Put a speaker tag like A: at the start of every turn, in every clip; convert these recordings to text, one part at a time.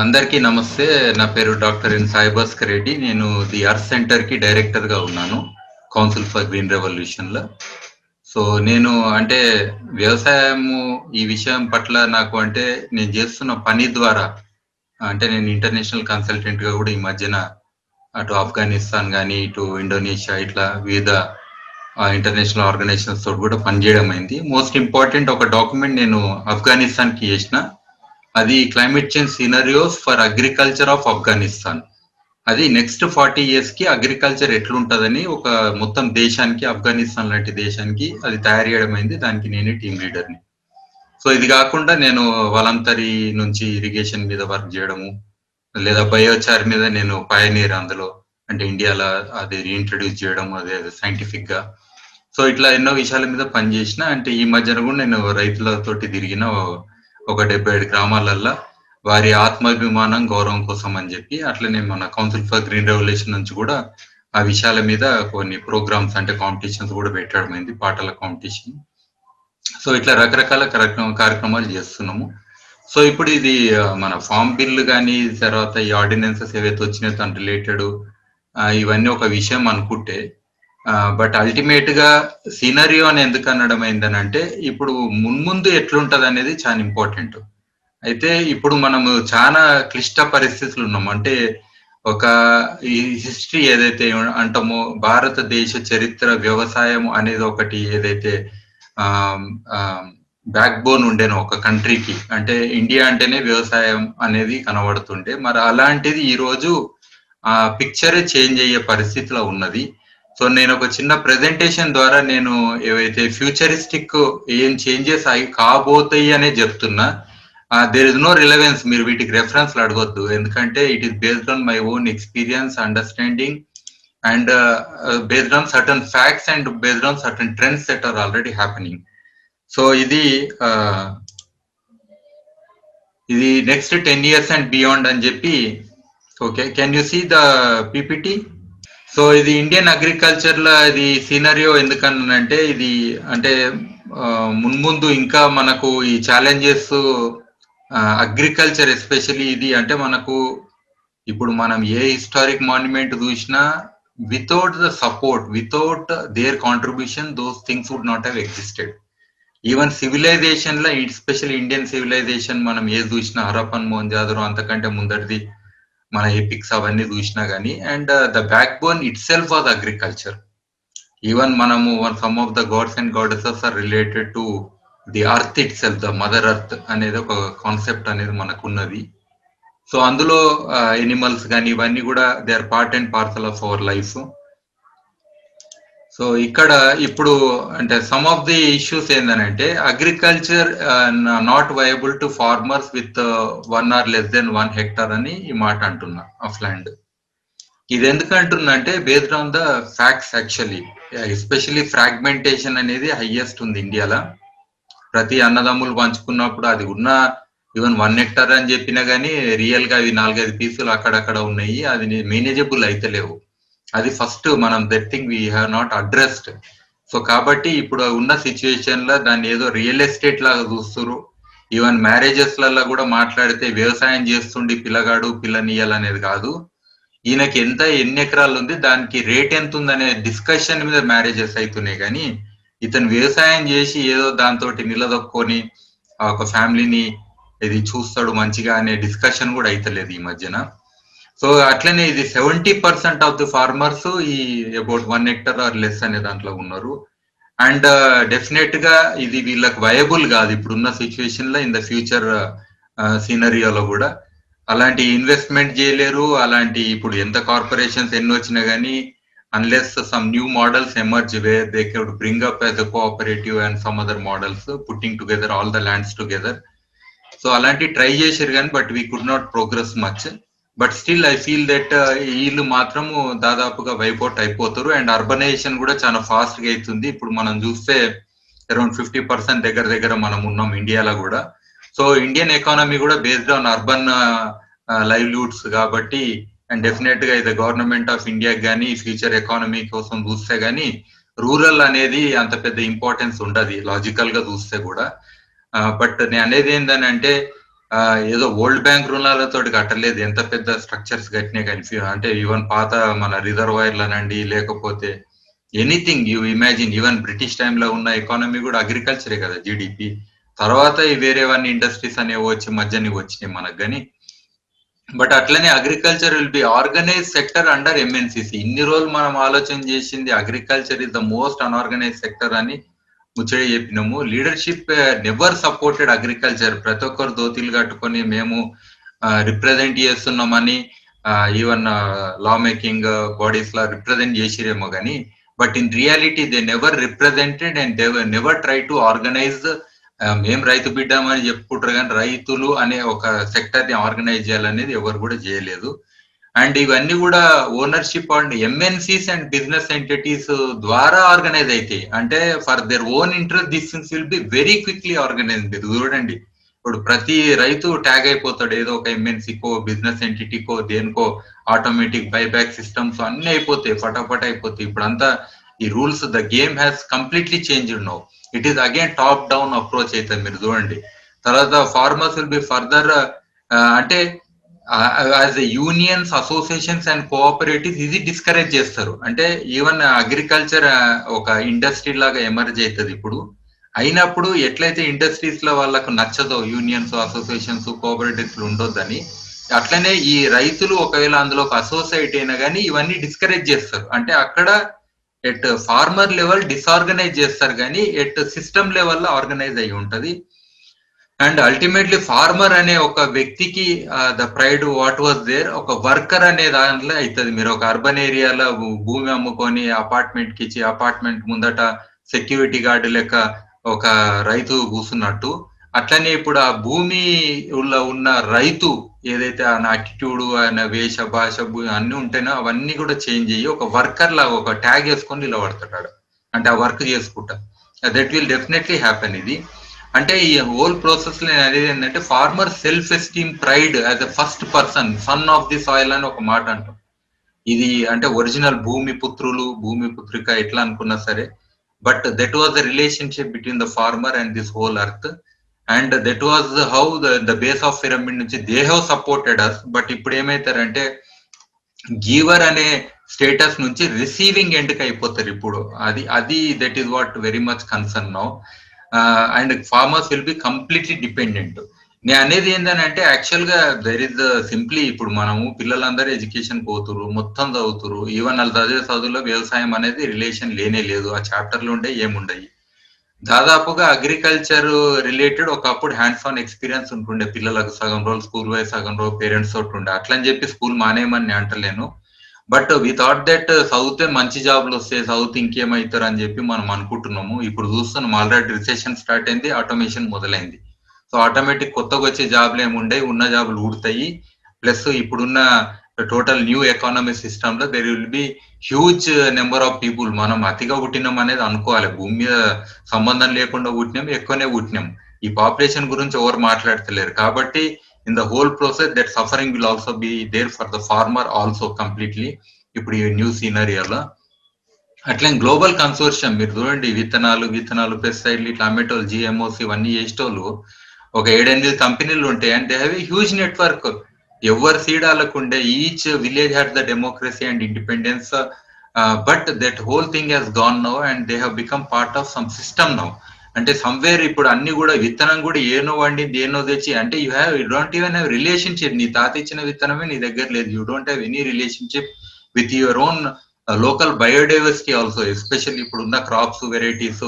A: అందరికీ నమస్తే. నా పేరు డాక్టర్ ఎన్ సాయిభాస్కర్ రెడ్డి. నేను ది అర్త్ సెంటర్‌కి డైరెక్టర్‌గా ఉన్నాను. కౌన్సిల్ ఫర్ గ్రీన్ రెవల్యూషన్‌లో. నేను అంటే వ్యవసాయము ఈ విషయం పట్ల నాకు అంటే నేను చేస్తున్న పని ద్వారా అంటే నేను ఇంటర్నేషనల్ కన్సల్టెంట్‌గా కూడా ఈ మధ్యన అటు ఆఫ్ఘనిస్తాన్ గానీ, ఇటు ఇండోనేషియా ఇట్లా వివిధ ఇంటర్నేషనల్ ఆర్గనైజేషన్స్ తోటి కూడా పనిచేయడం అయింది. మోస్ట్ ఇంపార్టెంట్ ఒక డాక్యుమెంట్ నేను ఆఫ్ఘనిస్తాన్‌కి చేసిన. అది climate change scenarios for agriculture of Afghanistan. అది నెక్స్ట్ 40 years కి అగ్రికల్చర్ ఎట్లుంటదని ఒక మొత్తం దేశానికి, ఆఫ్ఘనిస్తాన్ లాంటి దేశానికి అది తయారు చేయడం అయింది. దానికి నేనే టీమ్ లీడర్‌ని. ఇది కాకుండా నేను వాలంటరీ నుంచి ఇరిగేషన్ మీద వర్క్ చేయడము, లేదా బయోచార్ మీద నేను పయనీర్ అందులో అంటే ఇండియాలో అది రీఇంట్రడ్యూస్ చేయడం అదే సైంటిఫిక్ గా. ఇట్లా ఎన్నో విషయాల మీద పనిచేసిన. అంటే ఈ మధ్యన కూడా నేను రైతులతోటి తిరిగిన ఒక 75 గ్రామాలల్లో వారి ఆత్మాభిమానం, గౌరవం కోసం అని చెప్పి అట్లనే మన కౌన్సిల్ ఫర్ గ్రీన్ రెవల్యూషన్ నుంచి కూడా ఆ విషయాల మీద కొన్ని ప్రోగ్రామ్స్ అంటే కాంపిటీషన్స్ కూడా పెట్టడం అయింది, పాటల కాంపిటీషన్. ఇట్లా రకరకాల కార్యక్రమాలు చేస్తున్నాము. ఇప్పుడు ఇది మన ఫార్మ్ బిల్ కానీ తర్వాత ఈ ఆర్డినెన్సెస్ ఏవైతే వచ్చినాయో దాని రిలేటెడ్ ఇవన్నీ ఒక విషయం అనుకుంటే, బట్ అల్టిమేట్ గా సినరియో అని ఎందుకు అనడం అయిందని అంటే ఇప్పుడు మున్ముందు ఎట్లుంటది అనేది చాలా ఇంపార్టెంట్. అయితే ఇప్పుడు మనము చాలా క్లిష్ట పరిస్థితులు ఉన్నాం. అంటే ఒక ఈ హిస్టరీ ఏదైతే అంటామో భారతదేశ చరిత్ర వ్యవసాయం అనేది ఒకటి ఏదైతే బ్యాక్ బోన్ ఉండేనో ఒక కంట్రీకి, అంటే ఇండియా అంటేనే వ్యవసాయం అనేది కనబడుతుండే. మరి అలాంటిది ఈ రోజు ఆ పిక్చరే చేంజ్ అయ్యే పరిస్థితిలో ఉన్నది. నేను ఒక చిన్న ప్రెజెంటేషన్ ద్వారా నేను ఏవైతే ఫ్యూచరిస్టిక్ ఏం చేంజెస్ కాబోతాయి అనే చెప్తున్నా. దేర్ ఇస్ నో రిలవెన్స్, మీరు వీటికి రెఫరెన్స్ అడగొద్దు, ఎందుకంటే it is based on my own experience, understanding and based on certain facts and based on certain trends that are already happening. ఇది నెక్స్ట్ 10 years అండ్ బియాండ్ అని చెప్పి. Okay, can you see the PPT? ఇది Indian agriculture లో ఇది సీనరియో ఎందుకనంటే ఇది అంటే మున్ముందు ఇంకా మనకు ఈ ఛాలెంజెస్ అగ్రికల్చర్ ఎస్పెషలీ ఇది అంటే మనకు ఇప్పుడు మనం ఏ హిస్టారిక్ మాన్యుమెంట్ చూసినా without the support, without their contribution those things would not have existed. Even civilization లో ఎస్పెషల్లీ ఇండియన్ సివిలైజేషన్ మనం ఏది చూసినా హరప్పన్ మోహన్జాదరో అంతకంటే ముందటిది మన ఎపిక్స్ అవన్నీ చూసినా గానీ, and the backbone itself was agriculture. Even మనము some of the gods and goddesses are related to the earth itself, the mother earth అనేది ఒక కాన్సెప్ట్ అనేది మనకు ఉన్నది. అందులో ఎనిమల్స్ కానీ ఇవన్నీ కూడా they are part and parcel of our life. ఇక్కడ ఇప్పుడు అంటే సమ్ ఆఫ్ ది ఇష్యూస్ ఏంటంటే agriculture not viable to farmers with 1 or less than 1 hectare అని ఈ మాట అంటున్నా ఆఫ్ ల్యాండ్. ఇది ఎందుకు అంటున్నా అంటే based on the facts. Actually especially fragmentation అనేది హైయెస్ట్ ఉంది ఇండియాలో. ప్రతి అన్నదమ్ములు పంచుకున్నప్పుడు అది ఉన్న ఈవెన్ 1 hectare అని చెప్పినా గానీ రియల్ గా అవి 4-5 పీసులు అక్కడక్కడ ఉన్నాయి, అది మేనేజబుల్ అయితే లేవు. అది ఫస్ట్ మనం that thing we have not addressed. కాబట్టి ఇప్పుడు ఉన్న సిచ్యువేషన్ లో దాన్ని ఏదో రియల్ ఎస్టేట్ లాగా చూస్తున్నారు. ఈవెన్ మ్యారేజెస్ లలో కూడా మాట్లాడితే వ్యవసాయం చేస్తుండి పిల్లగాడు పిల్లనియాలనేది కాదు, ఈయనకి ఎన్ని ఎకరాలు ఉంది, దానికి రేట్ ఎంత ఉందనే డిస్కషన్ మీద మ్యారేజెస్ అవుతున్నాయి. కానీ ఇతను వ్యవసాయం చేసి ఏదో దాంతో నిలదొక్కొని ఒక ఫ్యామిలీని ఇది చూస్తాడు మంచిగా అనే డిస్కషన్ కూడా అయితలేదు ఈ మధ్యన. అట్లనే ఇది 70% ఆఫ్ ది ఫార్మర్స్ ఈ అబౌట్ 1 hectare ఆర్ లెస్ అనే దాంట్లో ఉన్నారు. అండ్ డెఫినెట్ గా ఇది వీళ్ళకి వయబుల్ కాదు ఇప్పుడున్న సిచ్యువేషన్ లో. ఇన్ ద ఫ్యూచర్ సీనరియోలో కూడా అలాంటి ఇన్వెస్ట్మెంట్ చేయలేరు. అలాంటి ఇప్పుడు ఎంత కార్పొరేషన్స్ ఎన్ని వచ్చినా గానీ unless some new models emerge where they can bring up as a cooperative and some other models putting together all the lands together. అలాంటి ట్రై చేశారు కానీ but we could not progress much. But still I feel that వీళ్ళు మాత్రము దాదాపుగా wipe out అయిపోతారు. And urbanisation కూడా చాలా fast గా అవుతుంది. ఇప్పుడు మనం చూస్తే అరౌండ్ 50% దగ్గర మనం ఉన్నాం ఇండియాలో కూడా. ఇండియన్ ఎకానమీ కూడా బేస్డ్ ఆన్ అర్బన్ లైవ్లీహుడ్స్ కాబట్టి, అండ్ డెఫినెట్ గా ఇది గవర్నమెంట్ ఆఫ్ ఇండియా కానీ ఫ్యూచర్ ఎకానమీ కోసం చూస్తే గానీ రూరల్ అనేది అంత పెద్ద ఇంపార్టెన్స్ ఉండదు లాజికల్ గా చూస్తే కూడా. బట్ నేను అనేది ఏంటంటే ఏదో వరల్డ్ బ్యాంక్ రుణాలతోటి కట్టలేదు, ఎంత పెద్ద స్ట్రక్చర్స్ కట్టినా కానీ. అంటే ఈవెన్ పాత మన రిజర్వాయర్లనండి, లేకపోతే anything you imagine, even British టైంలో ఉన్న ఎకానమీ కూడా అగ్రికల్చరే కదా జీడిపి. తర్వాత ఈ వేరేవన్నీ ఇండస్ట్రీస్ అనేవి వచ్చి మధ్యని వచ్చినాయి మనకు కానీ. బట్ అట్లనే agriculture will be organise sector under MNCC. ఇన్ని రోజులు మనం ఆలోచన చేసింది agriculture is the most unorganise sector అని ముచ్చట చెప్పినాము. Leadership never supported agriculture. ప్రతి ఒక్కరు దోతీలు కట్టుకొని మేము రిప్రజెంట్ చేస్తున్నామని even law making bodies law represent చేసిరేమో కానీ, but in reality they never represented and they never try to organise. మేము రైతు బిడ్డామని చెప్పుకుంటారు కానీ రైతులు అనే ఒక సెక్టర్ ని ఆర్గనైజ్ చేయాలనేది ఎవరు కూడా చేయలేదు. అండ్ ఇవన్నీ కూడా ownership and MNCs and business entities ద్వారా ఆర్గనైజ్ అవుతాయి. అంటే for their own interest this things will be very quickly organise. మీరు చూడండి, ఇప్పుడు ప్రతి రైతు ట్యాగ్ అయిపోతాడు ఏదో ఒక ఎంఎన్సీకో, బిజినెస్ ఎంటిటీకో, దేనికో. ఆటోమేటిక్ బైబ్యాక్ సిస్టమ్స్ అన్ని అయిపోతాయి, ఫటాఫట్ అయిపోతాయి. ఇప్పుడంతా ఈ rules, the game has completely changed now. It is again top down approach అవుతుంది. మీరు చూడండి, తర్వాత ఫార్మర్స్ విల్ బి ఫర్దర్ అంటే as unions, associations and cooperatives ఇది డిస్కరేజ్ చేస్తారు. అంటే ఈవెన్ అగ్రికల్చర్ ఒక ఇండస్ట్రీ లాగా ఎమర్జ్ అవుతుంది ఇప్పుడు. అయినప్పుడు ఎట్లయితే ఇండస్ట్రీస్ లో వాళ్ళకు నచ్చదో యూనియన్స్, అసోసియేషన్స్, కోఆపరేటివ్స్ ఉండొద్దని, అట్లనే ఈ రైతులు ఒకవేళ అందులో ఒక అసోసియేట్ అయినా కానీ ఇవన్నీ డిస్కరేజ్ చేస్తారు. అంటే అక్కడ ఎట్ ఫార్మర్ లెవెల్ డిస్ఆర్గనైజ్ చేస్తారు కానీ ఎట్ సిస్టమ్ లెవెల్లో ఆర్గనైజ్ అయి ఉంటది. అండ్ అల్టిమేట్లీ ఫార్మర్ అనే ఒక వ్యక్తికి the pride what was there, ఒక వర్కర్ అనే దాంట్లో అవుతుంది. మీరు ఒక అర్బన్ ఏరియాలో భూమి అమ్ముకొని అపార్ట్మెంట్ కి ఇచ్చి అపార్ట్మెంట్ ముందట సెక్యూరిటీ గార్డు లెక్క ఒక రైతు కూర్చున్నట్టు, అట్లనే ఇప్పుడు ఆ భూమిలో ఉన్న రైతు ఏదైతే ఆయన యాటిట్యూడ్, ఆయన వేష భాష అన్ని ఉంటేనో అవన్నీ కూడా చేంజ్ అయ్యి ఒక వర్కర్ లాగా ఒక ట్యాగ్ వేసుకొని నిలబడతాడు. అంటే ఆ వర్క్ చేసుకుంటా. That will definitely happen. ఇది అంటే ఈ హోల్ ప్రాసెస్ లో అనేది ఏంటంటే farmer self esteem, pride as a first person, son of the soil అని ఒక మాట అంటాం. ఇది అంటే ఒరిజినల్ భూమి పుత్రులు, భూమి పుత్రిక ఎట్లా అనుకున్నా సరే, but that was the relationship between the farmer and this whole earth. And that was how the base of pyramid నుంచి they have supported us. But ఇప్పుడు ఏమైతారంటే గివర్ అనే స్టేటస్ నుంచి రిసీవింగ్ ఎండ్కి అయిపోతారు ఇప్పుడు. అది that is what very much concern now. And farmers will be completely dependent. నేను అనేది ఏంటంటే యాక్చువల్ గా దెర్ ఇస్ సింప్లీ ఇప్పుడు మనము పిల్లలందరూ ఎడ్యుకేషన్ పోతురు, మొత్తం చదువుతురు. ఈవెన్ వాళ్ళు చదివే చదువులో వ్యవసాయం అనేది రిలేషన్ లేనే లేదు. ఆ చాప్టర్లు ఉండే ఏముండయి. దాదాపుగా అగ్రికల్చర్ రిలేటెడ్ ఒకప్పుడు హ్యాండ్స్ ఆన్ ఎక్స్పీరియన్స్ ఉంటుండే పిల్లలకు. సగం రోజులు స్కూల్ పోయి సగం రోజు పేరెంట్స్ తోటి ఉండే. అట్లని చెప్పి స్కూల్ మానేయమని అంటలేను. బట్ వి థాట్ దట్ చదివితే మంచి జాబ్లు వస్తాయి, చదివితే ఇంకేమవుతారు అని చెప్పి మనం అనుకుంటున్నాము. ఇప్పుడు చూస్తున్నాం ఆల్రెడీ రిసెషన్ స్టార్ట్ అయింది, ఆటోమేషన్ మొదలైంది. సో ఆటోమేటిక్ కొత్తగా వచ్చే జాబ్లు ఏముండే, ఉన్న జాబ్లు ఊడతాయి. ప్లస్ ఇప్పుడున్న టోటల్ న్యూ ఎకానమీ సిస్టమ్ లో there will be huge number of people. మనం అతిగా పుట్టినాం అనేది అనుకోవాలి. భూమి మీద సంబంధం లేకుండా పుట్టినాం, ఎక్కువనే పుట్టినాం. ఈ పాపులేషన్ గురించి ఎవరు మాట్లాడతలేరు. కాబట్టి in the whole process that suffering will also be there for the farmer also completely ఇప్పుడు ఈ న్యూ సీనరియాలో. అట్లా గ్లోబల్ కన్సోర్షియం మీరు చూడండి, విత్తనాలు పెస్టిసైడ్లు, టమాటోలు, జిఎంఓస్ ఇవన్నీ చేసేటోళ్ళు ఒక 7-8 కంపెనీలు ఉంటాయి. And they have a huge network. ఎవరు సీడాలకుండే, each village had the democracy and independence. But that whole thing has gone now and they have become part of some system now. అంటే సమ్వేర్ ఇప్పుడు అన్ని కూడా విత్తనం కూడా ఏనో వండింది ఏనో తెచ్చి, అంటే you don't even have relationship. నీ తాత ఇచ్చిన విత్తనమే నీ దగ్గర లేదు. You don't have any relationship with your own local biodiversity also. Especially ఇప్పుడు ఉన్న క్రాప్స్, వెరైటీస్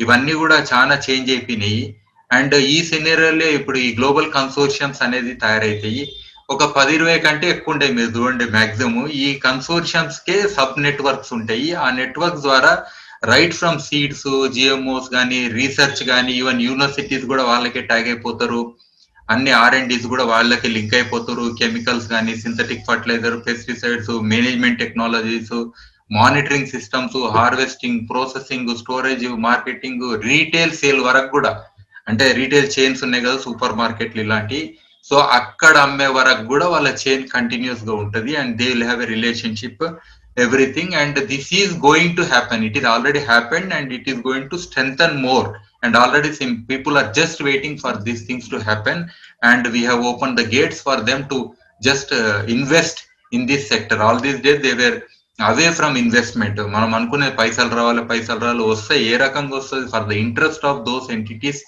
A: ఇవన్నీ కూడా చాలా చేంజ్ అయిపోయినాయి. అండ్ ఈ సినారియోలో ఇప్పుడు ఈ గ్లోబల్ కన్సోర్షియమ్స్ అనేది తయారైతాయి. ఒక 10-20 కంటే ఎక్కువ ఉంటాయి. మీరు చూడండి మాక్సిమం ఈ కన్సోర్షియమ్స్ కే సబ్ నెట్వర్క్స్ ఉంటాయి. ఆ నెట్వర్క్ ద్వారా రైట్ ఫ్రమ్ సీడ్స్, జిఎంఓస్ కానీ, రీసెర్చ్ కానీ, ఈవెన్ యూనివర్సిటీస్ కూడా వాళ్ళకే ట్యాగ్ అయిపోతారు. అన్ని R&Ds కూడా వాళ్ళకి లింక్ అయిపోతారు. కెమికల్స్ కానీ, synthetic fertiliser, pesticides, management technologies, monitoring systems, harvesting, processing, storage, marketing, retail sale వరకు కూడా. అంటే రీటైల్ చైన్స్ ఉన్నాయి కదా, సూపర్ మార్కెట్లు ఇలాంటి. సో అక్కడ అమ్మే వరకు కూడా వాళ్ళ చైన్ కంటిన్యూస్ గా ఉంటది. And they will have a relationship everything, and this is going to happen. It is already happened and it is going to strengthen more and already some people are just waiting for these things to happen, and we have opened the gates for them to just invest in this sector. All these days they were అవే from investment. మనం అనుకునే పైసలు రావాలి వస్తాయి, ఏ రకంగా వస్తుంది for the interest of those entities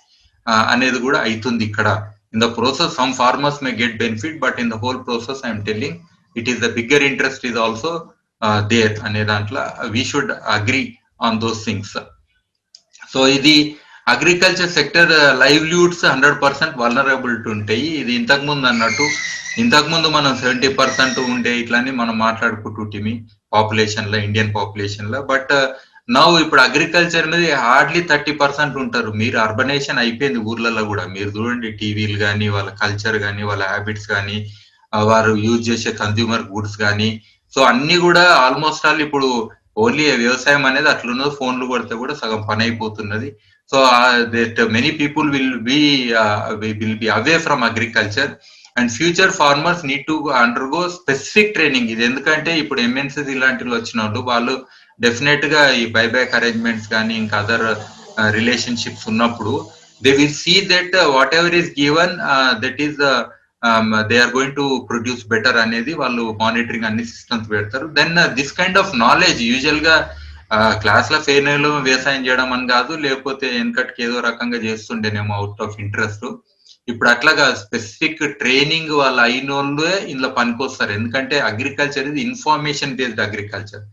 A: అనేది కూడా అవుతుంది ఇక్కడ. In the process some farmers may get benefit, but in the whole process I'm telling it is the bigger interest is also there అనే దాంట్లో we should agree on those things. So ఇది agriculture sector livelihoods 100% vulnerability ఉంటాయి. ఇది ఇంతకుముందు మనం 70% ఉండే ఇట్లాని మనం మాట్లాడుకుంటుంటిమి population లో, ఇండియన్ పాపులేషన్ లో. బట్ నౌ ఇప్పుడు అగ్రికల్చర్ మీద హార్డ్లీ 30% ఉంటారు. మీరు అర్బనైజేషన్ అయిపోయింది ఊర్లలో కూడా. మీరు చూడండి టీవీలు కానీ, వాళ్ళ కల్చర్ కానీ, వాళ్ళ హ్యాబిట్స్ కానీ, వారు యూజ్ చేసే కన్స్యూమర్ గుడ్స్ కానీ, సో అన్ని కూడా ఆల్మోస్ట్ ఆల్ ఇప్పుడు ఓన్లీ వ్యవసాయం అనేది అట్లున్నది. ఫోన్లు కొడితే కూడా సగం పని అయిపోతున్నది. So that many people will be away from agriculture, and future farmers need to undergo specific training. ఇది ఎందుకంటే ఇప్పుడు ఎంఎన్సీస్ ఇలాంటివి వచ్చిన వాళ్ళు డెఫినెట్ గా ఈ బైబ్యాక్ అరేంజ్మెంట్స్ కానీ ఇంకా అదర్ రిలేషన్షిప్స్ ఉన్నప్పుడు they will see that whatever is given that is they are going to produce better అనేది వాళ్ళు మానిటరింగ్ అన్ని సిస్టమ్స్ పెడతారు. Then this kind of knowledge usual గా క్లాస్ లో ఫెయిల్ వ్యవసాయం చేయడం అని కాదు, లేకపోతే వెనకటికి ఏదో రకంగా చేస్తుండేనేమో అవుట్ ఆఫ్ ఇంట్రెస్ట్. ఇప్పుడు అట్లాగా స్పెసిఫిక్ ట్రైనింగ్ వాళ్ళు అయిన వాళ్ళే ఇందులో పనికొస్తారు. ఎందుకంటే అగ్రికల్చర్ ఇది information based agriculture,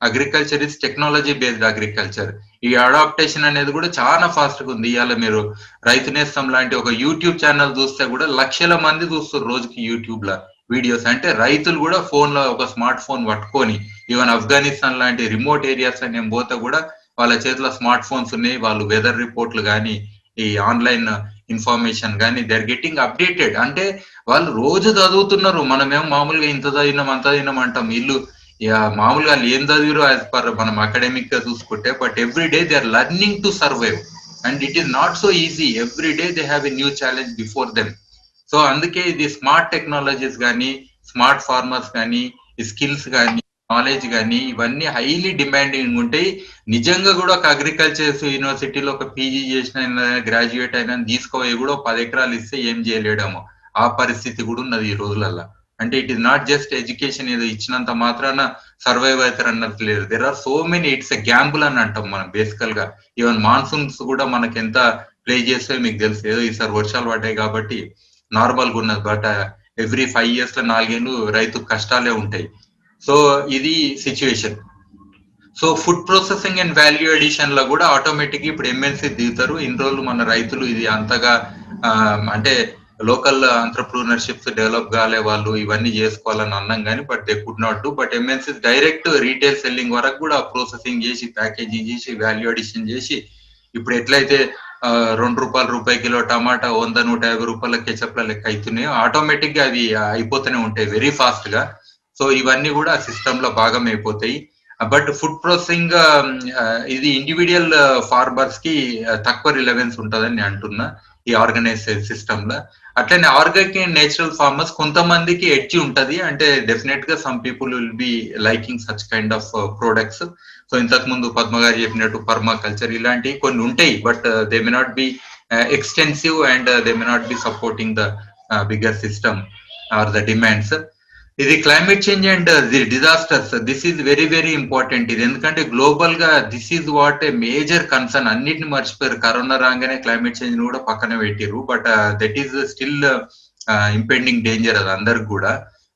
A: agriculture is technology based agriculture. ఈ అడాప్టేషన్ అనేది కూడా చాలా ఫాస్ట్ గా ఉంది. ఇవాళ మీరు రైతు నేస్తం లాంటి ఒక యూట్యూబ్ ఛానల్ చూస్తే కూడా లక్షల మంది చూస్తారు రోజుకి యూట్యూబ్ లో వీడియోస్. అంటే రైతులు కూడా ఫోన్ లో ఒక స్మార్ట్ ఫోన్ పట్టుకొని, ఈవెన్ ఆఫ్ఘనిస్తాన్ లాంటి రిమోట్ ఏరియాస్ నేను పోతే కూడా వాళ్ళ చేతిలో స్మార్ట్ ఫోన్స్ ఉన్నాయి. వాళ్ళు వెదర్ రిపోర్ట్లు కానీ, ఈ ఆన్లైన్ ఇన్ఫర్మేషన్ కానీ దే ఆర్ గెటింగ్ అప్డేటెడ్. అంటే వాళ్ళు రోజు చదువుతున్నారు. మనమేమో మామూలుగా ఇంత చదివినాం అంత చదివినాం అంటాం. వీళ్ళు మామూలుగా ఏం చదివారు యాజ్ పర్ మనం అకాడమిక్ గా చూసుకుంటే, but every day they are learning to survive, and it is not so easy. Every day they have a new challenge before them. So అందుకే ఇది స్మార్ట్ టెక్నాలజీస్ కానీ, స్మార్ట్ ఫార్మర్స్ కానీ, ఈ skills కానీ, knowledge కానీ ఇవన్నీ హైలీ డిమాండింగ్ ఉంటాయి. నిజంగా కూడా ఒక అగ్రికల్చర్ యూనివర్సిటీలో ఒక పీజీ చేసిన గ్రాడ్యుయేట్ అయినా తీసుకోపోయి కూడా 10 ఎకరాలు ఇస్తే ఏం చేయలేడేమో ఆ పరిస్థితి కూడా ఉన్నది ఈ రోజులల్లో. అంటే it is not just education, ఏదో ఇచ్చినంత మాత్రాన సర్వైవ్ అవుతారు అన్నట్టు లేదు. There are so many, it's a gamble అని అంటాం మనం బేసికల్ గా. ఈవెన్ మాన్సూన్స్ కూడా మనకి ఎంత ప్లే చేస్తే మీకు తెలుసు. ఏదో ఈసారి వర్షాలు పడ్డాయి కాబట్టి నార్మల్గా ఉన్నది, బట్ ఎవ్రీ 5 years లో 4 ఏళ్ళు రైతు కష్టాలే ఉంటాయి. సో ఇది situation. So food processing and value addition లో కూడా ఆటోమేటిక్ ఇప్పుడు ఎంఎన్సీ దిగుతారు. ఇన్ని రోజులు మన రైతులు ఇది అంతగా అంటే లోకల్ ఎంటర్‌ప్రెన్యూర్‌షిప్స్ డెవలప్ కాలే, వాళ్ళు ఇవన్నీ చేసుకోవాలని అన్నాం కానీ but they could not do. But MNCs direct retail selling వరకు కూడా ప్రాసెసింగ్ చేసి, ప్యాకేజింగ్ చేసి, వాల్యూ అడిషన్ చేసి, ఇప్పుడు ఎట్లయితే ₹2 కిలో టమాటా 100-150 రూపాయల కెచప్ల లెక్క అవుతున్నాయో ఆటోమేటిక్ గా అవి అయిపోతూనే ఉంటాయి వెరీ ఫాస్ట్ గా. సో ఇవన్నీ కూడా సిస్టమ్ లో భాగం అయిపోతాయి. బట్ ఫుడ్ ప్రాసెసింగ్ ఇది ఇండివిజువల్ ఫార్మర్స్ కి తక్కువ రిలవెన్స్ ఉంటుందని నేను అంటున్నా ఈ ఆర్గనైజ్ సిస్టమ్ లో. అట్లనే ఆర్గానిక్ అండ్ నేచురల్ ఫార్మర్స్ కొంతమందికి ఎడ్జ్ ఉంటది. అంటే డెఫినెట్ గా some people will be liking such kind of products. So ఇంతకు ముందు పద్మ గారు చెప్పినట్టు పర్మాకల్చర్ ఇలాంటివి కొన్ని ఉంటాయి, but they may not be extensive and they may not be supporting the bigger system or the demands. ఇది climate change and the disasters, this is very very important. ఇది ఎందుకంటే global గా this is what A major concern. అన్నిటిని మర్చిపోయారు. Corona రాగానే climate change కూడా పక్కన పెట్టిరు, but that is still impending danger అది అందరికి కూడా.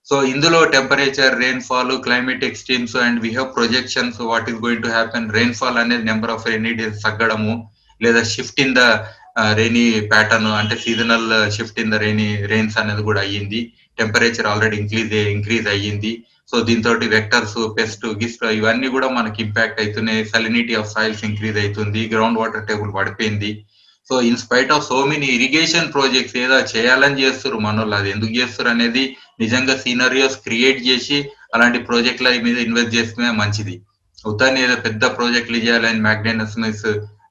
A: సో ఇందులో temperature, rainfall, climate extremes and we have projections what is going to happen. Rainfall అనేది నెంబర్ ఆఫ్ రెయినీ డేస్ తగ్గడము, లేదా shift in the rainy pattern, అంటే seasonal shift in the rains అనేది కూడా అయ్యింది. టెంపరేచర్ ఆల్రెడీ ఇంక్రీజ్ అయ్యింది. So దీంతో vectors, pest, గిస్ట్ ఇవన్నీ కూడా మనకి ఇంపాక్ట్ అవుతున్నాయి. సలినిటీ ఆఫ్ సాయిల్స్ ఇంక్రీజ్ అవుతుంది, గ్రౌండ్ వాటర్ టేబుల్ పడిపోయింది. So in spite of so many irrigation projects ఏదో చేయాలని చేస్తారు మనోళ్ళు, అది ఎందుకు చేస్తారు అనేది నిజంగా సీనరియోస్ క్రియేట్ చేసి అలాంటి ప్రాజెక్టుల మీద ఇన్వెస్ట్ చేస్తే మంచిది. ఉదాహరణ ఏదో పెద్ద ప్రాజెక్టులు చేయాలని మ్యాగ్నెనస్నెస్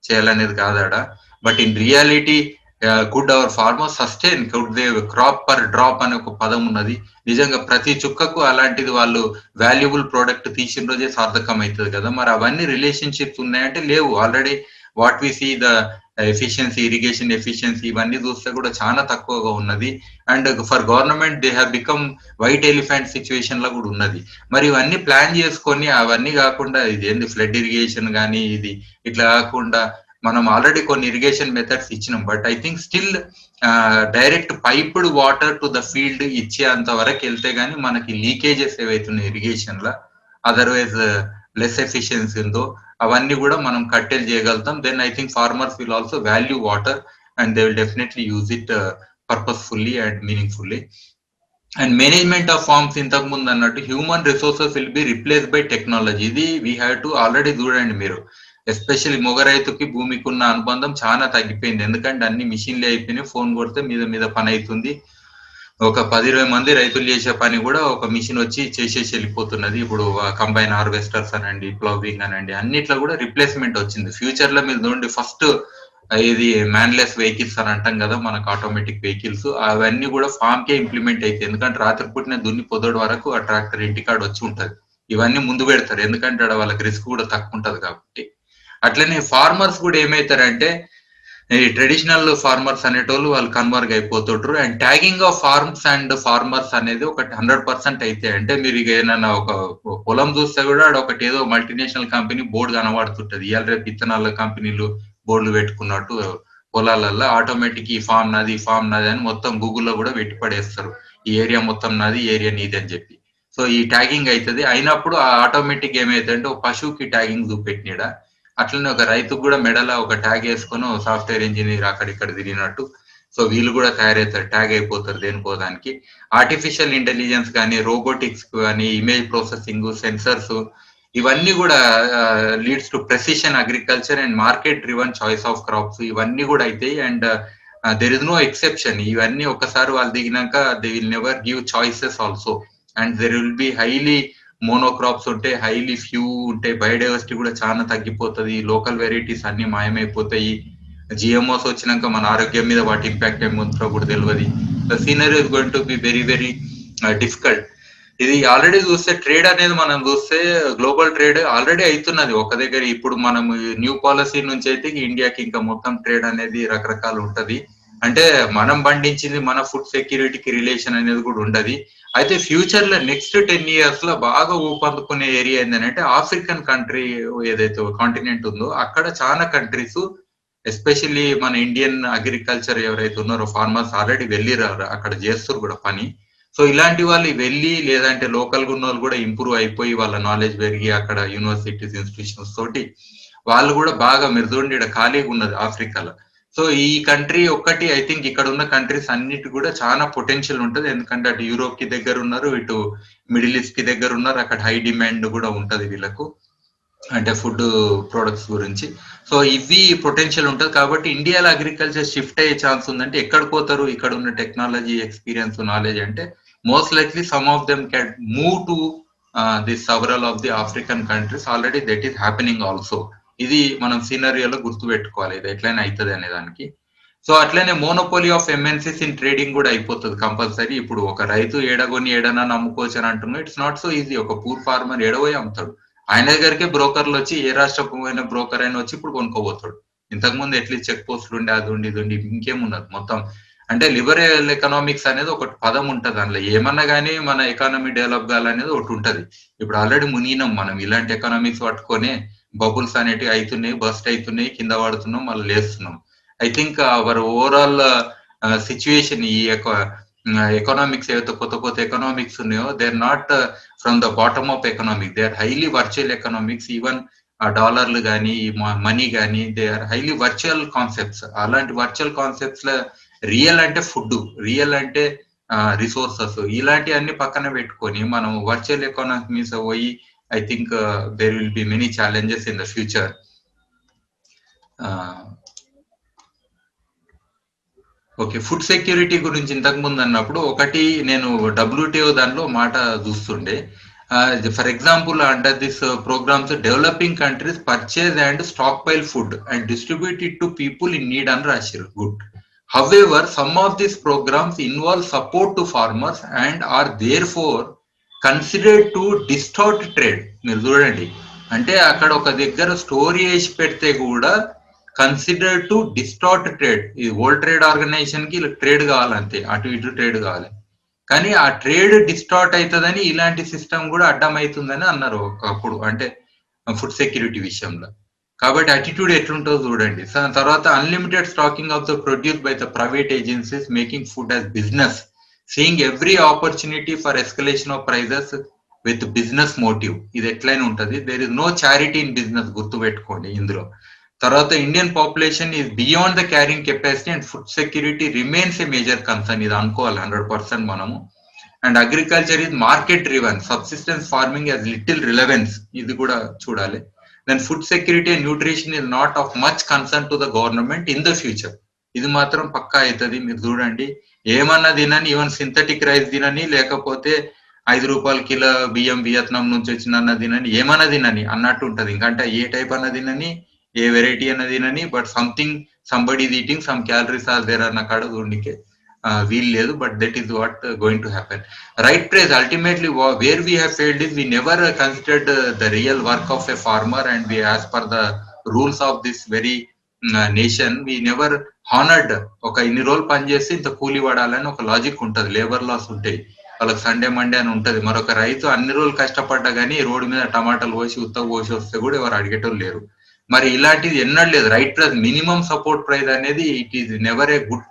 A: చేయాలనేది కాదాడ. But in reality could our farmer sustain, could they crop per drop అనే ఒక పదం ఉన్నది. నిజంగా ప్రతి చుక్కకు అలాంటిది వాళ్ళు వాల్యుబుల్ ప్రోడక్ట్ తీసిన రోజే సార్థకం అవుతుంది కదా. మరి అవన్నీ రిలేషన్షిప్స్ ఉన్నాయంటే లేవు. Already what we see the efficiency, irrigation efficiency ఇవన్నీ చూస్తే కూడా చాలా తక్కువగా ఉన్నది. And for government they have become white elephant situation లో కూడా ఉన్నది. మరి ఇవన్నీ ప్లాన్ చేసుకొని అవన్నీ కాకుండా ఇది ఏంది ఫ్లడ్ ఇరిగేషన్ కానీ ఇది ఇట్లా కాకుండా మనం ఆల్రెడీ కొన్ని ఇరిగేషన్ మెథడ్స్ ఇచ్చినాం. But I think still direct piped water to the field ఇచ్చే అంత వరకు వెళ్తే గానీ మనకి లీకేజెస్ ఏవైతున్నాయి ఇరిగేషన్ లో, అదర్వైజ్ లెస్ ఎఫిషియన్సీ ఉందో అవన్నీ కూడా మనం కట్టెలు చేయగలుగుతాం. Then I think farmers will also value water and they will definitely use it purposefully and meaningfully. And management of farms ఇంతకు ముందు అన్నట్టు human resources will be replace by technology. ఇది వీ హ్యావ్ టు ఆల్రెడీ చూడండి మీరు, especially మొగ రైతుకి భూమికి ఉన్న అనుబంధం చాలా తగ్గిపోయింది. ఎందుకంటే అన్ని మిషన్లే అయిపోయినాయి, ఫోన్ కొడితే మీద మీద పని అవుతుంది. ఒక 10-20 మంది రైతులు చేసే పని కూడా ఒక మిషన్ వచ్చి చేసేసి వెళ్ళిపోతున్నది. ఇప్పుడు కంబైన్ హార్వెస్టర్స్ అనండి, ప్లౌవింగ్ అనండి, అన్నిట్లో కూడా రిప్లేస్మెంట్ వచ్చింది. ఫ్యూచర్ లో మీరు చూడండి, ఫస్ట్ ఇది మ్యాన్లెస్ వెహికల్స్ అని అంటాం కదా మనకు, ఆటోమేటిక్ వెహికల్స్, అవన్నీ కూడా ఫామ్ కే ఇంప్లిమెంట్ అవుతాయి. ఎందుకంటే రాత్రి పుట్టిన దున్ని పొద్దుడు వరకు ఆ ట్రాక్టర్ ఇంటికాడ వచ్చి ఉంటది. ఇవన్నీ ముందు పెడతారు, ఎందుకంటే ఆడ వాళ్ళకి రిస్క్ కూడా తక్కువ ఉంటది కాబట్టి. అట్లనే ఫార్మర్స్ కూడా ఏమైతారంటే, ఈ ట్రెడిషనల్ ఫార్మర్స్ అనేటోళ్ళు వాళ్ళు కన్వర్గ్ అయిపోతుంటారు. And tagging of farms and farmers అనేది ఒకటి 100% అయితే, అంటే మీరు ఇక ఏదైనా ఒక పొలం చూస్తే కూడా ఆడ ఒకటి ఏదో మల్టీనేషనల్ కంపెనీ బోర్డు కనబడుతుంటది. ఇవాళ రేపు విత్తనాల కంపెనీలు బోర్డులు పెట్టుకున్నట్టు పొలాలల్లో ఆటోమేటిక్ ఈ ఫామ్ నాది, ఈ ఫామ్ నాది అని మొత్తం గూగుల్లో కూడా పెట్టి పడేస్తారు. ఈ ఏరియా మొత్తం నాది, ఈ ఏరియా నీది అని చెప్పి. సో ఈ ట్యాగింగ్ అవుతుంది. అయినప్పుడు ఆ ఆటోమేటిక్ ఏమైతుందంటే ఒక పశువుకి ట్యాగింగ్ చూపెట్టినాడా, అట్లనే ఒక రైతుకు కూడా మెడల ఒక ట్యాగ్ వేసుకొని సాఫ్ట్వేర్ ఇంజనీర్ అక్కడిక్కడ తిరిగినట్టు సో వీళ్ళు కూడా తయారవుతారు, ట్యాగ్ అయిపోతారు దేనికోదానికి. ఆర్టిఫిషియల్ ఇంటెలిజెన్స్ కానీ, రోబోటిక్స్ కానీ, ఇమేజ్ ప్రాసెసింగ్, సెన్సర్స్, ఇవన్నీ కూడా leads to precision agriculture and market driven choice of crops, ఇవన్నీ కూడా అవుతాయి. And there is no exception. ఇవన్నీ ఒక్కసారి వాళ్ళు దిగినాక they will never give choices also. And there will be highly monocrops ఉంటాయి, హైలీ ఫ్యూ ఉంటాయి, బయోడైవర్సిటీ కూడా చాలా తగ్గిపోతుంది, లోకల్ వెరైటీస్ అన్ని మాయమైపోతాయి. జిఎంఓస్ వచ్చినాక మన ఆరోగ్యం మీద వాటి ఇంపాక్ట్ ఏమవుతుందో కూడా తెలియదు. The scenery is going to be very very difficult. ఇది ఆల్రెడీ చూస్తే ట్రేడ్ అనేది మనం చూస్తే గ్లోబల్ ట్రేడ్ ఆల్రెడీ అవుతున్నది ఒక దగ్గర. ఇప్పుడు మనం న్యూ పాలసీ నుంచి అయితే ఇండియాకి ఇంకా మొత్తం ట్రేడ్ అనేది రకరకాలు ఉంటది. అంటే మనం పండించింది మన ఫుడ్ సెక్యూరిటీకి రిలేషన్ అనేది కూడా ఉండదు. అయితే ఫ్యూచర్ లో నెక్స్ట్ 10 years లో బాగా ఊపందుకునే ఏరియా ఏంటంటే ఆఫ్రికన్ కంట్రీ ఏదైతే కాంటినెంట్ ఉందో అక్కడ చాలా కంట్రీస్, ఎస్పెషల్లీ మన ఇండియన్ అగ్రికల్చర్ ఎవరైతే ఉన్నారో ఫార్మర్స్ ఆల్రెడీ వెళ్ళిరారు, అక్కడ చేస్తారు కూడా పని. సో ఇలాంటి వాళ్ళు వెళ్ళి లేదంటే లోకల్ గా ఉన్న వాళ్ళు కూడా ఇంప్రూవ్ అయిపోయి వాళ్ళ నాలెడ్జ్ పెరిగి అక్కడ యూనివర్సిటీస్, ఇన్స్టిట్యూషన్స్ తోటి వాళ్ళు కూడా బాగా మీరు చూడండి ఇక్కడ ఖాళీగా ఉన్నది ఆఫ్రికాలో. సో ఈ కంట్రీ ఒక్కటి ఐ థింక్ ఇక్కడ ఉన్న కంట్రీస్ అన్నిటి కూడా చాలా పొటెన్షియల్ ఉంటుంది. ఎందుకంటే అటు యూరోప్ కి దగ్గర ఉన్నారు, ఇటు మిడిల్ ఈస్ట్ కి దగ్గర ఉన్నారు, అక్కడ హై డిమాండ్ కూడా ఉంటది వీళ్ళకు అంటే ఫుడ్ ప్రొడక్ట్స్ గురించి. సో ఇవి పొటెన్షియల్ ఉంటుంది కాబట్టి ఇండియాలో అగ్రికల్చర్ షిఫ్ట్ అయ్యే ఛాన్స్ ఉందంటే ఎక్కడ పోతారు, ఇక్కడ ఉన్న టెక్నాలజీ, ఎక్స్పీరియన్స్, నాలెడ్జ్ అంటే most likely some of them can move to the several of the African countries. Already that is happening also. ఇది మనం సీనరియోలో గుర్తు పెట్టుకోవాలి, ఇది ఎట్లయినా అవుతుంది అనే దానికి. సో అట్లనే monopoly of MNCs in trading కూడా అయిపోతుంది కంపల్సరీ. ఇప్పుడు ఒక రైతు ఏడగొని ఏడనా నమ్ముకోవచ్చు అని అంటున్నాడు, ఇట్స్ నాట్ సో ఈజీ. ఒక పూర్ ఫార్మర్ ఏడబోయి అమ్ముతాడు, ఆయన దగ్గరికి బ్రోకర్లు వచ్చి ఏ రాష్ట్రమైన బ్రోకర్ అయినా వచ్చి ఇప్పుడు కొనుక్కోబోతాడు. ఇంతకుముందు ఎట్లీస్ట్ చెక్ పోస్టులు ఉండి అది ఉండి ఇది ఉండి ఇంకేమున్నది మొత్తం. అంటే లిబరల్ ఎకనామిక్స్ అనేది ఒక పదం ఉంటది, అందులో ఏమన్నా కానీ మన ఎకానమీ డెవలప్ కావాలనేది ఒకటి ఉంటది. ఇప్పుడు ఆల్రెడీ మునిగినాం మనం ఇలాంటి ఎకనామిక్స్ పట్టుకొని, బబుల్స్ అనేటివి అవుతున్నాయి, బస్ట్ అవుతున్నాయి, కింద పడుతున్నాం, మళ్ళీ లేస్తున్నాం. I think our overall situation ఈ ఎకనామిక్స్ ఏవైతే కొత్త కొత్త ఎకనామిక్స్ ఉన్నాయో they are not from the bottom of economics, they are highly virtual economics. Even డాలర్లు కానీ మనీ కానీ they are highly virtual concepts. అలాంటి వర్చువల్ కాన్సెప్ట్స్ లో రియల్ అంటే ఫుడ్, రియల్ అంటే రిసోర్సెస్, ఇలాంటివన్నీ పక్కన పెట్టుకొని మనం వర్చువల్ ఎకనామీస్ పోయి I think there will be many challenges in the future. Okay, food security గురించి ఇంతకు ముందు అన్నప్పుడు ఒకటి నేను WTO దానిలో మాట చూస్తుండే. For example under this programs developing countries purchase and stockpile food and distribute it to people in need అని రాశారు. Good. However, some of these programs involve support to farmers and are therefore considered to distort trade. మీరు చూడండి, అంటే అక్కడ ఒక దగ్గర story వేసి పెడితే కూడా కన్సిడర్ టు డిస్టార్ట్ ట్రేడ్. ఈ వరల్డ్ ట్రేడ్ ఆర్గనైజేషన్ కి ట్రేడ్ కావాలంతే, అటు ఇటు ట్రేడ్ కావాలి. కానీ ఆ ట్రేడ్ డిస్టార్ట్ అవుతుందని ఇలాంటి సిస్టమ్ కూడా అడ్డమవుతుందని అన్నారు ఒకప్పుడు, అంటే ఫుడ్ సెక్యూరిటీ విషయంలో. కాబట్టి అటిట్యూడ్ ఎట్లుంటుందో చూడండి. తర్వాత unlimited stocking of the produce by the private agencies making food as business, seeing every opportunity for escalation of prices with business motive. ఇది ఎట్లయినా ఉంటుంది. There is no charity in business, గుర్తుపెట్టుకోండి ఇందులో. తర్వాత Indian population is beyond the carrying capacity and food security remains a major concern. ఇది అనుకోవాలి 100% మనము. And agriculture is market driven, subsistence farming has little relevance, ఇది కూడా చూడాలి. Then food security and nutrition is not of much concern to the government in the future. ఇది మాత్రం పక్కా అవుతుంది. మీరు చూడండి, ఏమన్నా తినని, ఈవెన్ సింథటిక్ రైస్ తినని, లేకపోతే 5 రూపాయల కిలో బియ్యం వియత్నాం నుంచి వచ్చిన తినని, ఏమన్నా తినని అన్నట్టు ఉంటది. ఇంకంటే ఏ టైప్ అన్న తినని, ఏ వెరైటీ అన్న తినని, but something somebody is eating, some calories are there అన్న కాడ చూడనికే వీలు లేదు. But that is what going to happen. Right price ultimately where we have failed is we never considered the real work of a farmer and we as per the rules of this very nation we never honoured. ఒక ఇన్ని రోజులు పనిచేసి ఇంత కూలి పడాలని ఒక logic ఉంటుంది, labour laws ఉంటాయి, వాళ్ళకి సండే మండే అని ఉంటది. మరొక రైతు అన్ని రోజులు కష్టపడ్డా కానీ రోడ్డు మీద టమాటాలు పోసి ఉత్తగా పోసి వస్తే కూడా ఎవరు అడిగేటోళ్ళు లేరు. మరి ఇలాంటిది ఎన్నడూ లేదు. Right price minimum support price అనేది it is never a good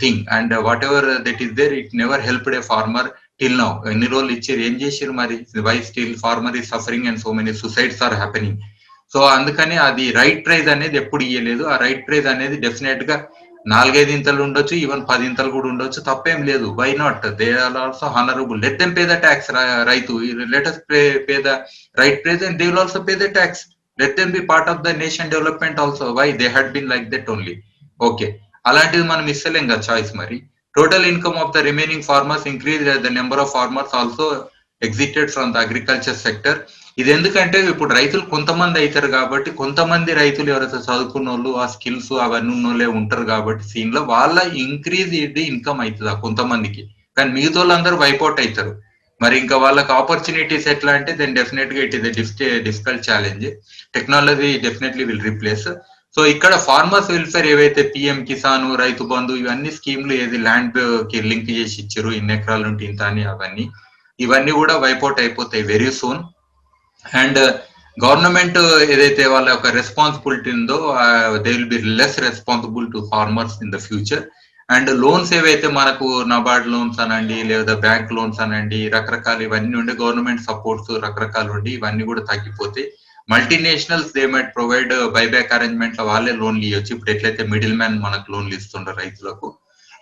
A: thing and whatever that is there it never helped a farmer till now. ఎన్ని రోజులు ఇచ్చారు, ఏం చేసారు మరి? Why still farmer is suffering and so many suicides are happening. So అందుకని అది right price అనేది ఎప్పుడు ఇయ్యలేదు. ఆ రైట్ ప్రైస్ అనేది డెఫినెట్ గా 4-5 ఇంతలు ఉండొచ్చు, ఈవెన్ 10 ఇంతలు కూడా ఉండొచ్చు, తప్పేం లేదు. Why not? They are also honourable. Let them pay the tax. రైతు let us pay the right price and they will also pay the tax. Let them be part of the nation development also. Why? They had been like that only. Okay. అలాంటిది మనం ఇస్తలేం కదా choice. మరి total income of the remaining farmers increase, the number of farmers also exited from the agriculture sector. ఇది ఎందుకంటే ఇప్పుడు రైతులు కొంతమంది అవుతారు కాబట్టి, కొంతమంది రైతులు ఎవరైతే చదువుకున్న వాళ్ళు, ఆ స్కిల్స్ అవన్నీ ఉన్నోళ్ళే ఉంటారు కాబట్టి సీన్ లో వాళ్ళ ఇంక్రీజ్ ఇది ఇన్కమ్ అవుతుంది కొంతమందికి. కానీ మిగతా వాళ్ళందరూ వైపౌట్ అవుతారు. మరి ఇంకా వాళ్ళకి ఆపర్చునిటీస్ ఎట్లా అంటే దెన్ డెఫినెట్ గా it is difficult challenge. Technology definitely will replace. So ఇక్కడ ఫార్మర్స్ వెల్ఫేర్ ఏవైతే పిఎం కిసాన్, రైతు బంధు, ఇవన్నీ స్కీమ్లు ఏది ల్యాండ్ కి లింక్ చేసి ఇచ్చారు, ఇన్ని ఎకరాలు ఉంటే ఇంత అని, ఇవన్నీ కూడా వైపౌట్ అయిపోతాయి వెరీ సూన్. అండ్ గవర్నమెంట్ ఏదైతే వాళ్ళ యొక్క రెస్పాన్సిబిలిటీ ఉందో they will be less responsible to farmers in the future. And loans ఏవైతే మనకు నబార్డ్ లోన్స్ అనండి, లేదా బ్యాంక్ లోన్స్ అనండి, రకరకాలు ఇవన్నీ ఉండి, గవర్నమెంట్ సపోర్ట్స్ రకరకాలు ఉండి, ఇవన్నీ కూడా తగ్గిపోతాయి. Multinationals they might provide buyback arrangement లో వాళ్ళే లోన్లు ఇవ్వచ్చు. ఇప్పుడు ఎట్లయితే మిడిల్ మ్యాన్ మనకు లోన్లు ఇస్తుంటారు రైతులకు,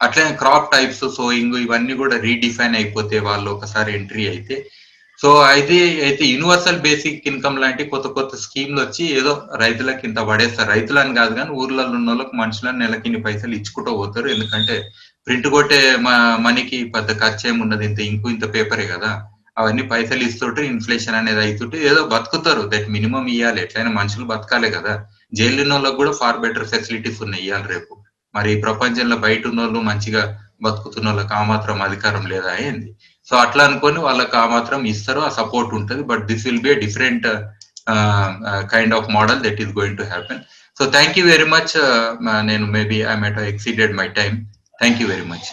A: అట్లనే క్రాప్ టైప్స్, సోయింగ్, ఇవన్నీ కూడా రీడిఫైన్ అయిపోతే వాళ్ళు ఒకసారి ఎంట్రీ అయితే. సో అయితే యూనివర్సల్ బేసిక్ ఇన్కమ్ లాంటి కొత్త కొత్త స్కీమ్లు వచ్చి ఏదో రైతులకు ఇంత పడేస్తారు. రైతులని కాదు కానీ ఊర్లలో ఉన్న వాళ్ళకి మనుషులను నెలకి ఇన్ని పైసలు ఇచ్చుకుంటూ పోతారు. ఎందుకంటే ప్రింట్ కొట్టే మనీకి పెద్ద ఖర్చు ఏమున్నది, ఇంత పేపరే కదా, అవన్నీ పైసలు ఇస్తుంటే ఇన్ఫ్లేషన్ అనేది అవుతుంటే ఏదో బతుకుతారు. దట్ మినిమం ఇవ్వాలి, ఎట్లయినా మనుషులు బతకాలే కదా. జైలు ఉన్న వాళ్ళకి కూడా ఫార్ బెటర్ ఫెసిలిటీస్ ఉన్నాయి ఇవ్వాలి రేపు. మరి ప్రపంచంలో బయట ఉన్న వాళ్ళు మంచిగా బతుకుతున్న వాళ్ళకి ఆ మాత్రం అధికారం లేదా ఏంది? సో అట్లా అనుకొని వాళ్ళకి ఆ మాత్రం ఇస్తారు, ఆ సపోర్ట్ ఉంటుంది. But this will be a different kind of model that is going to happen. So thank you very much. నేను maybe I might have exceeded my time. Thank you very much.